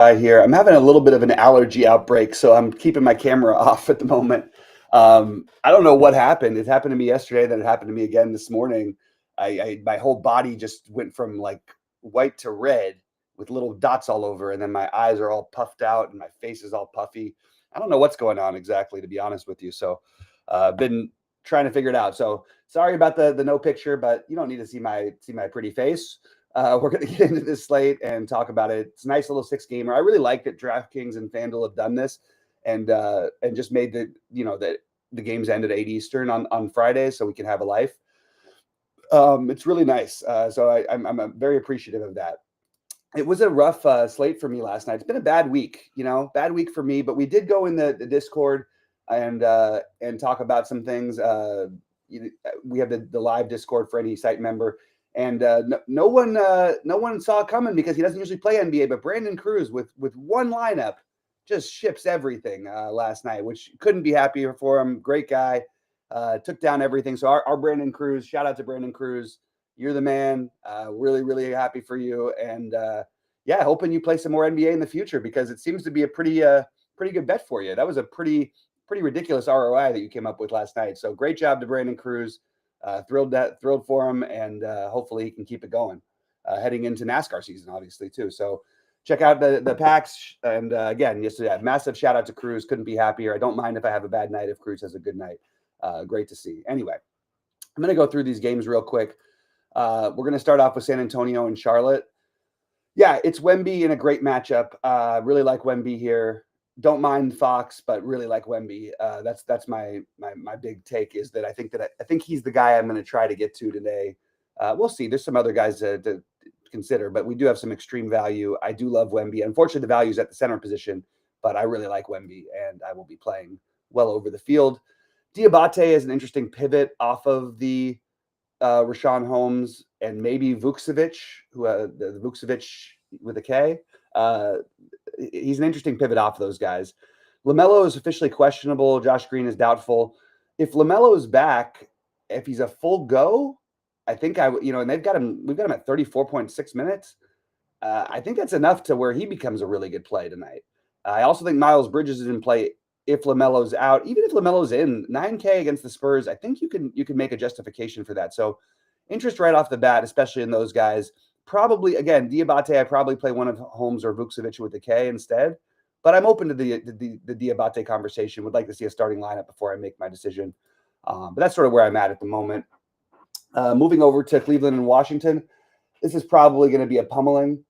Here. I'm having a little bit of an allergy outbreak, so I'm keeping my camera off at the moment. I don't know what happened. It happened to me yesterday, then it happened to me again this morning. My whole body just went from like white to red with little dots all over, and then my eyes are all puffed out and my face is all puffy. I don't know what's going on exactly, to be honest with you. So, been trying to figure it out. So sorry about the no picture, but you don't need to see my pretty face. We're going to get into this slate and talk about it. It's a nice little 6-gamer. I really like that DraftKings and FanDuel have done this and just made the games end at 8 Eastern on Friday, so we can have a life. It's really nice. So I'm very appreciative of that. It was a rough slate for me last night. It's been a bad week, bad week for me. But we did go in the Discord and talk about some things. We have the live Discord for any site member. And no one saw it coming because he doesn't usually play NBA. But Brandon Cruz with one lineup just ships everything last night, which couldn't be happier for him. Great guy, took down everything. So our Brandon Cruz, shout out to Brandon Cruz. You're the man. Really, really happy for you. And yeah, hoping you play some more NBA in the future because it seems to be a pretty good bet for you. That was a pretty ridiculous ROI that you came up with last night. So great job to Brandon Cruz. Thrilled for him, and hopefully he can keep it going heading into NASCAR season, obviously too. So check out the packs, and again, massive shout out to Cruz. Couldn't be happier. I don't mind if I have a bad night if Cruz has a good night. Great to see. Anyway, I'm going to go through these games real quick. We're going to start off with San Antonio and Charlotte. Yeah, it's Wemby in a great matchup. Really like Wemby here. Don't mind Fox, but really like Wemby. That's my big take is that I think he's the guy I'm going to try to get to today. We'll see. There's some other guys to consider, but we do have some extreme value. I do love Wemby. Unfortunately, the value is at the center position, but I really like Wemby, and I will be playing well over the field. Diabate is an interesting pivot off of the Rashawn Holmes and maybe Vukcevic, who the Vukcevic with a K. He's an interesting pivot off those guys. LaMelo is officially questionable. Josh Green is doubtful. If LaMelo is back, if he's a full go, I think and we've got him at 34.6 minutes. I think that's enough to where he becomes a really good play tonight. I also think Miles Bridges is in play if LaMelo's out. Even if LaMelo's in, 9K against the Spurs, I think you can make a justification for that. So interest right off the bat, especially in those guys. Probably, again, Diabate, I probably play one of Holmes or Vukcevic with the K instead. But I'm open to the Diabate conversation. Would like to see a starting lineup before I make my decision. But that's sort of where I'm at the moment. Moving over to Cleveland and Washington, this is probably going to be a pummeling.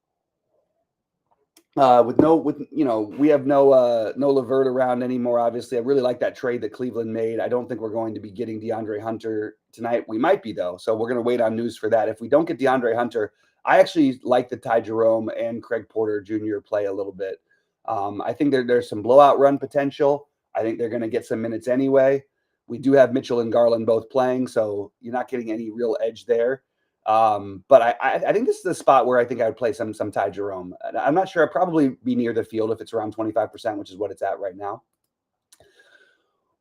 We have no Levert around anymore. Obviously, I really like that trade that Cleveland made. I don't think we're going to be getting DeAndre Hunter tonight. We might be though, so we're going to wait on news for that. If we don't get DeAndre Hunter, I actually like the Ty Jerome and Craig Porter Jr. play a little bit. I think there's some blowout run potential. I think they're going to get some minutes anyway. We do have Mitchell and Garland both playing, so you're not getting any real edge there. But I think this is the spot where I think I would play some Ty Jerome. I'm not sure. I'd probably be near the field if it's around 25%, which is what it's at right now.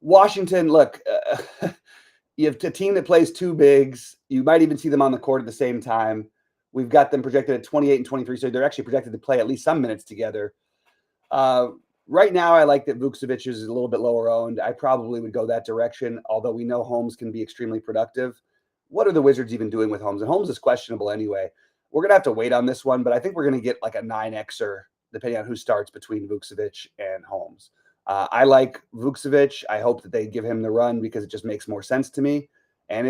Washington, look, you have a team that plays two bigs. You might even see them on the court at the same time. We've got them projected at 28 and 23, so they're actually projected to play at least some minutes together. Right now, I like that Vukcevic is a little bit lower owned. I probably would go that direction, although we know Holmes can be extremely productive. What are the Wizards even doing with Holmes? And Holmes is questionable anyway. We're going to have to wait on this one, but I think we're going to get like a 9Xer, depending on who starts between Vukcevic and Holmes. I like Vukcevic. I hope that they give him the run because it just makes more sense to me. And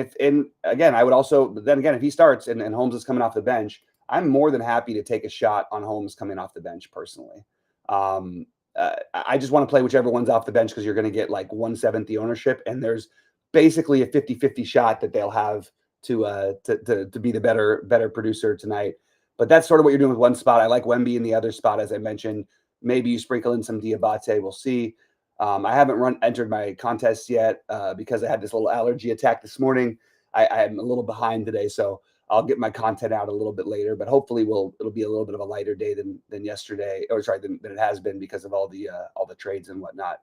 I would also, then again, if he starts and Holmes is coming off the bench, I'm more than happy to take a shot on Holmes coming off the bench personally. I just want to play whichever one's off the bench because you're going to get like 1/7 the ownership, and there's basically a 50-50 shot that they'll have to be the better producer tonight. But that's sort of what you're doing with one spot. I like Wemby in the other spot, as I mentioned. Maybe you sprinkle in some Diabate. We'll see. I haven't entered my contests yet because I had this little allergy attack this morning. I'm a little behind today, so I'll get my content out a little bit later. But hopefully, it'll be a little bit of a lighter day than yesterday, than it has been because of all the trades and whatnot.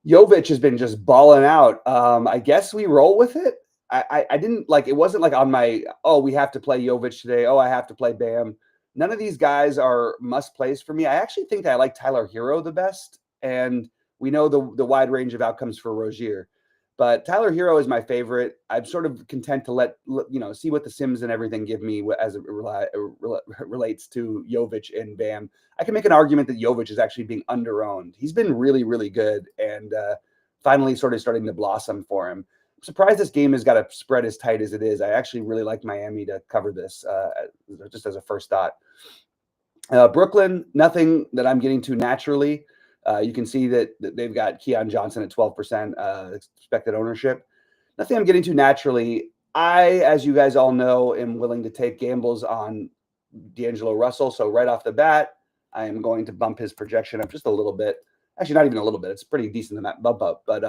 Jovic has been just balling out. I guess we roll with it. I didn't like it. Wasn't like on my we have to play Jovic today. I have to play Bam. None of these guys are must plays for me. I actually think that I like Tyler Hero the best, and we know the wide range of outcomes for Rozier. But Tyler Hero is my favorite. I'm sort of content to let see what the Sims and everything give me as it relates to Jovic and Bam. I can make an argument that Jovic is actually being underowned. He's been really, really good, and finally sort of starting to blossom for him. I'm surprised this game has got a spread as tight as it is. I actually really like Miami to cover this, just as a first thought. Brooklyn, nothing that I'm getting to naturally. You can see that they've got Keon Johnson at 12% expected ownership. Nothing I'm getting to naturally. I, as you guys all know, am willing to take gambles on D'Angelo Russell. So right off the bat, I am going to bump his projection up just a little bit. Actually, not even a little bit. It's pretty decent in that bump up, but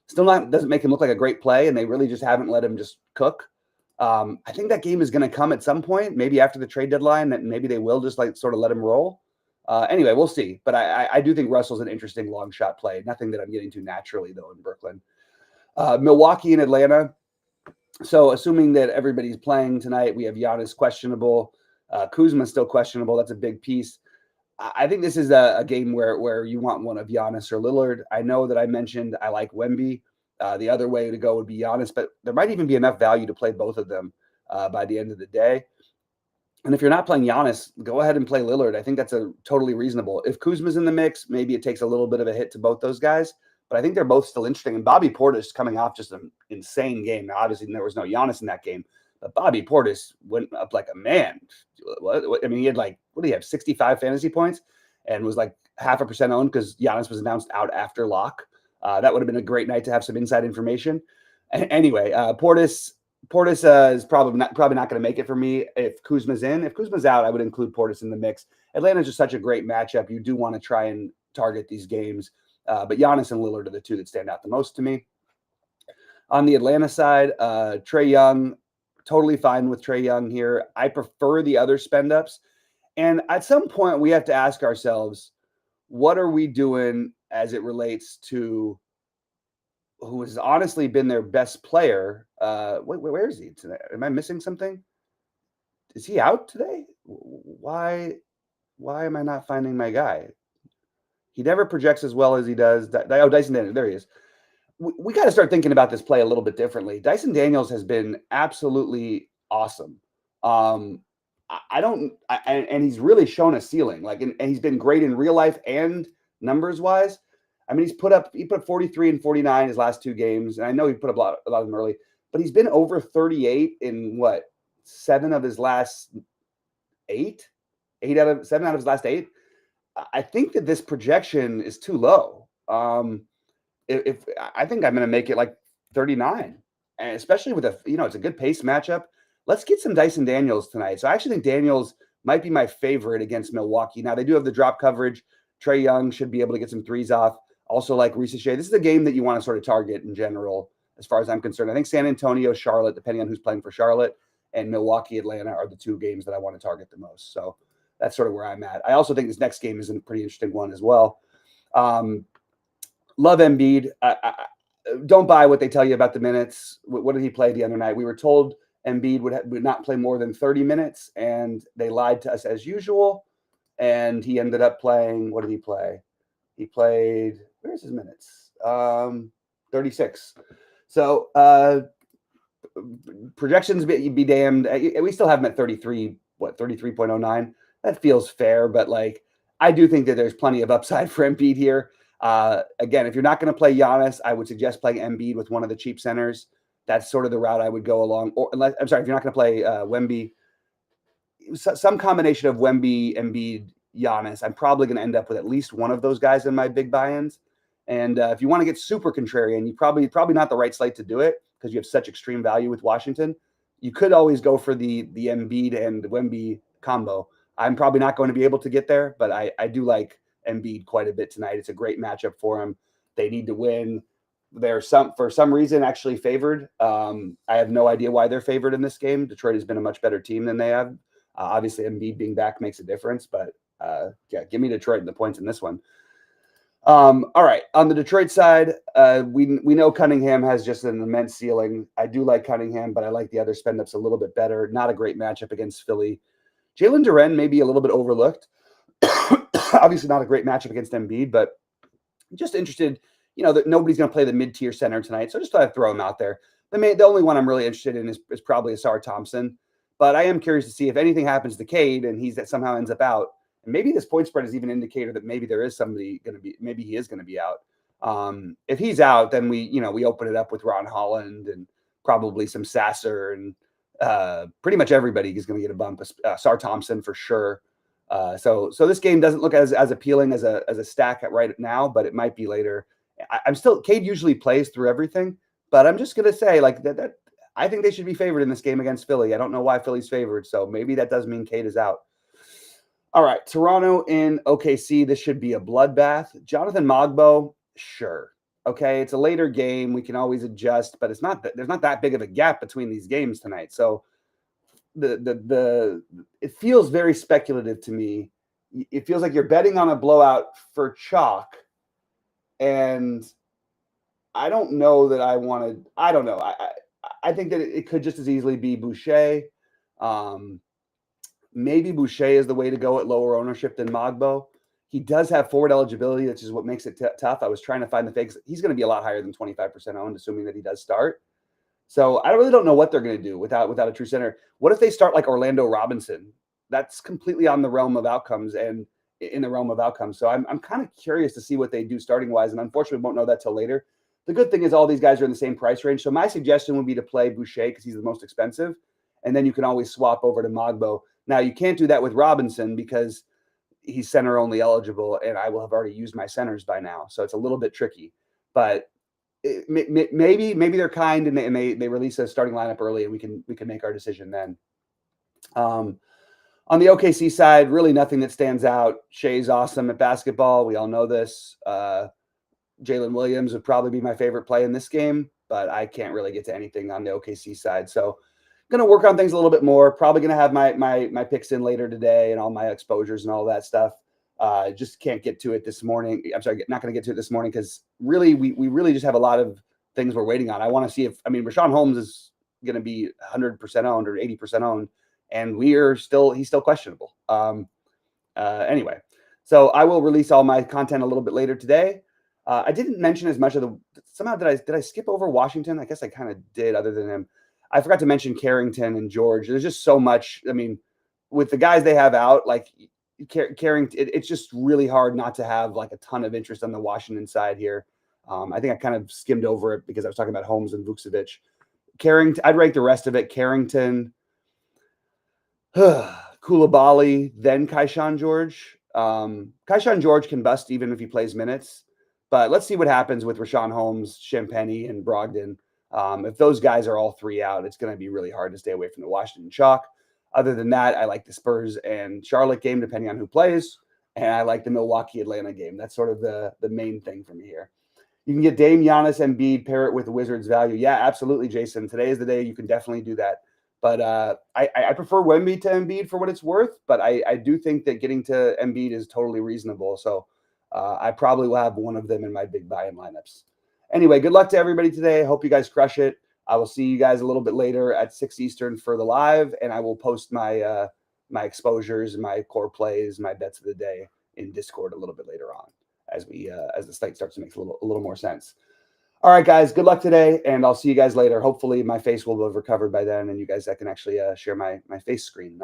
still doesn't make him look like a great play, and they really just haven't let him just cook. I think that game is going to come at some point, maybe after the trade deadline, that maybe they will just sort of let him roll. Anyway, we'll see. But I do think Russell's an interesting long shot play. Nothing that I'm getting to naturally, though, in Brooklyn. Milwaukee and Atlanta. So assuming that everybody's playing tonight, we have Giannis questionable. Kuzma still questionable. That's a big piece. I think this is a game where you want one of Giannis or Lillard. I know that I mentioned I like Wemby. The other way to go would be Giannis, but there might even be enough value to play both of them by the end of the day. And if you're not playing Giannis, go ahead and play Lillard. I think that's totally reasonable. If Kuzma's in the mix, maybe it takes a little bit of a hit to both those guys, but I think they're both still interesting. And Bobby Portis coming off just an insane game. Now, obviously, there was no Giannis in that game, but Bobby Portis went up like a man. I mean, he had what did he have, 65 fantasy points and was 0.5% owned because Giannis was announced out after lock. That would have been a great night to have some inside information. Anyway, Portis is probably not going to make it for me if Kuzma's in. If Kuzma's out, I would include Portis in the mix. Atlanta's just such a great matchup. You do want to try and target these games. But Giannis and Lillard are the two that stand out the most to me. On the Atlanta side, Trae Young, totally fine with Trae Young here. I prefer the other spend ups. And at some point, we have to ask ourselves, what are we doing as it relates to who has honestly been their best player? Where is he today? Am I missing something? Is he out today? Why am I not finding my guy? He never projects as well as he does. Dyson Daniels, there he is. We got to start thinking about this play a little bit differently. Dyson Daniels has been absolutely awesome. And he's really shown a ceiling. And he's been great in real life and numbers wise. I mean, he put 43 and 49 his last two games, and I know he put up a lot of them early, but he's been over 38 in 7 of his last 8? 7 out of his last 8. I think that this projection is too low. If I think I'm going to make it 39, and especially with it's a good pace matchup. Let's get some Dyson Daniels tonight. So I actually think Daniels might be my favorite against Milwaukee. Now they do have the drop coverage. Trae Young should be able to get some threes off. Also like Reese Shea. This is a game that you want to sort of target in general, as far as I'm concerned. I think San Antonio, Charlotte, depending on who's playing for Charlotte, and Milwaukee, Atlanta are the two games that I want to target the most. So that's sort of where I'm at. I also think this next game is a pretty interesting one as well. Love Embiid. Don't buy what they tell you about the minutes. What did he play the other night? We were told Embiid would not play more than 30 minutes, and they lied to us as usual. And he ended up playing. What did he play? He played. Where's his minutes? 36. So projections be damned. We still have him at 33. 33.09. That feels fair, but I do think that there's plenty of upside for Embiid here. Again, if you're not going to play Giannis, I would suggest playing Embiid with one of the cheap centers. That's sort of the route I would go along. Or if you're not going to play Wemby, some combination of Wemby, Embiid, Giannis, I'm probably going to end up with at least one of those guys in my big buy-ins. And if you want to get super contrarian, you probably not the right slate to do it because you have such extreme value with Washington. You could always go for the Embiid and Wemby combo. I'm probably not going to be able to get there, but I do like Embiid quite a bit tonight. It's a great matchup for him. They need to win. They're for some reason actually favored. I have no idea why they're favored in this game. Detroit has been a much better team than they have. Obviously, Embiid being back makes a difference, but give me Detroit and the points in this one. All right, on the Detroit side, we know Cunningham has just an immense ceiling. I do like Cunningham, but I like the other spend ups a little bit better. Not a great matchup against Philly. Jalen Duren may be a little bit overlooked. Obviously not a great matchup against Embiid, but just interested, that nobody's going to play the mid-tier center tonight. So just thought I'd throw him out there. The only one I'm really interested in is probably Asar Thompson. But I am curious to see if anything happens to Cade and that somehow ends up out. And maybe this point spread is even an indicator that maybe there is somebody going to be, maybe he is going to be out. If he's out, then we open it up with Ron Holland and probably some Sasser and pretty much everybody is going to get a bump. Asar Thompson for sure. So this game doesn't look as appealing as a stack right now, but it might be later. I'm still, Cade usually plays through everything, but I'm just going to say like that I think they should be favored in this game against Philly. I don't know why Philly's favored, so maybe that does mean Cade is out. All right, Toronto in OKC. This should be a bloodbath. Jonathan Mogbo, sure. Okay, it's a later game. We can always adjust, but there's not that big of a gap between these games tonight. So it feels very speculative to me. It feels like you're betting on a blowout for chalk, and I don't know that I wanted. I don't know. I think that it could just as easily be Boucher. Maybe Boucher is the way to go at lower ownership than Mogbo. He does have forward eligibility, which is what makes it tough. I was trying to find the fakes. He's going to be a lot higher than 25% owned, assuming that he does start. So I really don't know what they're going to do without a true center. What if they start like Orlando Robinson? That's completely on the realm of outcomes and in the realm of outcomes. So I'm kind of curious to see what they do starting wise. And unfortunately, we won't know that till later. The good thing is all these guys are in the same price range. So my suggestion would be to play Boucher because he's the most expensive. And then you can always swap over to Mogbo. Now, you can't do that with Robinson because he's center only eligible, and I will have already used my centers by now. So it's a little bit tricky. But maybe they're kind and they release a starting lineup early, and we can make our decision then. On the OKC side, really nothing that stands out. Shea's awesome at basketball. We all know this. Jalen Williams would probably be my favorite play in this game, but I can't really get to anything on the OKC side. So going to work on things a little bit more. Probably going to have my picks in later today and all my exposures and all that stuff. Just can't get to it this morning. I'm sorry, not going to get to it this morning because really we really just have a lot of things we're waiting on. I want to see if Rashawn Holmes is going to be 100% owned or 80% owned, and he's still questionable. Anyway, so I will release all my content a little bit later today. I didn't mention as much of the somehow did I skip over Washington? I guess I kind of did, other than him. I forgot to mention Carrington and George. There's just so much. With the guys they have out, like Carrington, it's just really hard not to have like a ton of interest on the Washington side here. I think I kind of skimmed over it because I was talking about Holmes and Vucevic. Carrington, I'd rank the rest of it. Carrington, Koulibaly, then Kaishan George. Kaishan George can bust even if he plays minutes. But let's see what happens with Rashawn Holmes, Champagny, and Brogdon. If those guys are all three out, it's going to be really hard to stay away from the Washington chalk. Other than that, I like the Spurs and Charlotte game, depending on who plays. And I like the Milwaukee-Atlanta game. That's sort of the main thing for me here. You can get Dame, Giannis, Embiid, pair it with the Wizards value. Yeah, absolutely, Jason. Today is the day you can definitely do that. But I prefer Wemby to Embiid for what it's worth. But I do think that getting to Embiid is totally reasonable. So I probably will have one of them in my big buy-in lineups. Anyway, good luck to everybody today. I hope you guys crush it. I will see you guys a little bit later at 6 Eastern for the live, and I will post my my exposures, my core plays, my bets of the day in Discord a little bit later on as the site starts to make a little more sense. All right, guys, good luck today, and I'll see you guys later. Hopefully, my face will have recovered by then, and you guys can actually share my face screen.